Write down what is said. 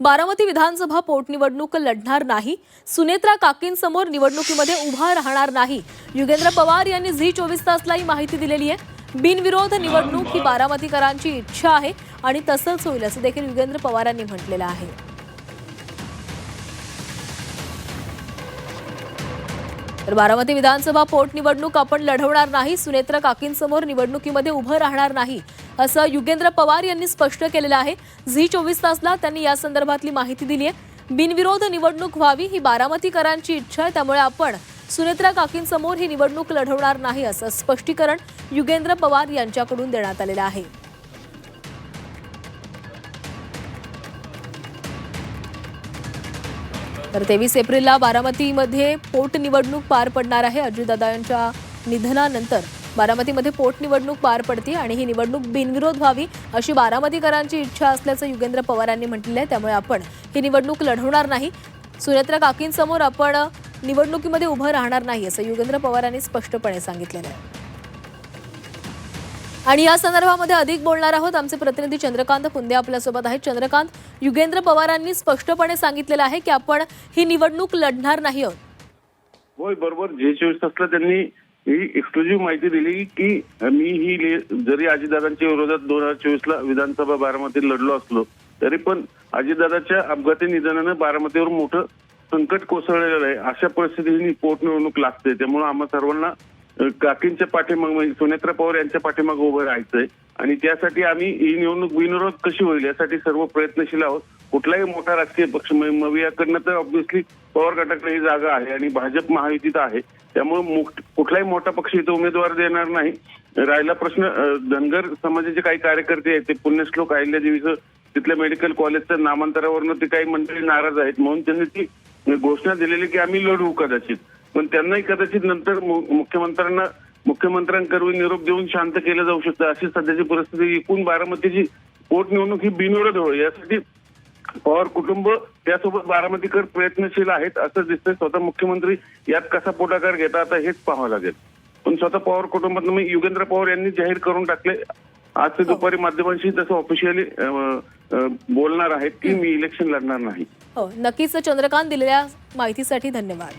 बारामती विधानसभा पोटनिवडणूक लढणार नाही, सुनेत्रा काकींसमोर निवडणुकीमध्ये उभा राहणार नाही, युगेंद्र पवार यांनी झी 24 तासला ही माहिती दिलेली आहे। बिनविरोध निवडणूक ही बारामतीकरांची इच्छा आहे आणि तसंच होईल असं देखील युगेंद्र पवारांनी म्हटलेलं आहे। तर बारामती विधानसभा पोटनिवडणूक आपण लढवणार नाही, सुनेत्रा काकींसमोर निवडणुकीमध्ये उभं राहणार नाही असं युगेंद्र पवार यांनी स्पष्ट केलेलं आहे। झी 24 तासला त्यांनी या संदर्भातली माहिती दिली आहे। बिनविरोध निवडणूक व्हावी ही बारामतीकरांची इच्छा आहे, त्यामुळे आपण सुनेत्रा काकींसमोर ही निवडणूक लढवणार नाही असं स्पष्टीकरण युगेंद्र पवार यांच्याकडून देण्यात आलेलं आहे। तर 23 एप्रिलला बारामतीमध्ये पोटनिवडणूक पार पडणार आहे। अजितदादा यांच्या निधनानंतर बारामतीमध्ये पोटनिवडणूक पार पडते आणि ही निवडणूक बिनविरोध व्हावी अशी बारामतीकरांची इच्छा असल्याचं युगेंद्र पवारांनी म्हटलेलं आहे, त्यामुळे आपण ही निवडणूक लढवणार नाही, सुनेत्रा काकींसमोर आपण निवडणुकीमध्ये उभं राहणार नाही असं युगेंद्र पवारांनी स्पष्टपणे सांगितलेलं आहे। आणि या संदर्भामध्ये अधिक बोलणार आहोत, आमचे प्रतिनिधी चंद्रकांत पुंदे आपल्यासोबत आहेत। चंद्रकांत, युगेंद्र पवारांनी स्पष्टपणे सांगितलेलं आहे की आपण ही निवडणूक लढणार नाही आहोत। होय, बरोबर। झी 24 तासला त्यांनी ही एक्सक्लुझिव्ह माहिती दिली की मी ही जरी अजितदादांच्या विरोधात 2024ला विधानसभा बारामतीत लढलो असलो तरी पण अजितदादाच्या अपघाती निधनानं बारामतीवर मोठं संकट कोसळलेलं आहे। अशा परिस्थितीत ही पोटनिवडणूक लागते, त्यामुळे आम्हा सर्वांना काकींच्या पाठीमागे म्हणजे सुनेत्रा पवार यांच्या पाठीमागे उभं राहायचंय आणि त्यासाठी आम्ही ही निवडणूक बिनविरोध कशी होईल यासाठी सर्व प्रयत्नशील आहोत। कुठलाही मोठा राजकीय पक्ष मवियाकडनं तर ऑब्व्हियसली पवार गटाकडे ही जागा आहे आणि भाजप महायुतीत आहे, त्यामुळे कुठलाही मोठा पक्ष इथं उमेदवार देणार नाही। राहिला प्रश्न धनगर समाजाचे काही कार्यकर्ते आहेत, ते पुण्यश्लोक अहिल्यादेवीचं तिथल्या मेडिकल कॉलेजचं नामांतरावरनं ते काही मंडळी नाराज आहेत, म्हणून त्यांनी ती घोषणा दिलेली की आम्ही लढवू कदाचित, पण त्यांनाही कदाचित नंतर मुख्यमंत्र्यांकडून निरोप देऊन शांत केलं जाऊ शकतं। अशी सध्याची परिस्थिती एकूण बारामतीची पोटनिवडणूक ही बिनविरोध होईल यासाठी पवार कुटुंब त्यासोबत बारामतीकर प्रयत्नशील आहेत असं दिसतंय। स्वतः मुख्यमंत्री यात कसा पुढाकार घेतात आता हेच पाहावं लागेल, पण स्वतः पवार कुटुंबात युगेंद्र पवार यांनी जाहीर करून टाकले आज ते दुपारी माध्यमांशी तसं ऑफिशियली बोलणार आहेत की मी इलेक्शन लढणार नाही। हो, नक्कीच चंद्रकांत, दिलेल्या माहितीसाठी धन्यवाद।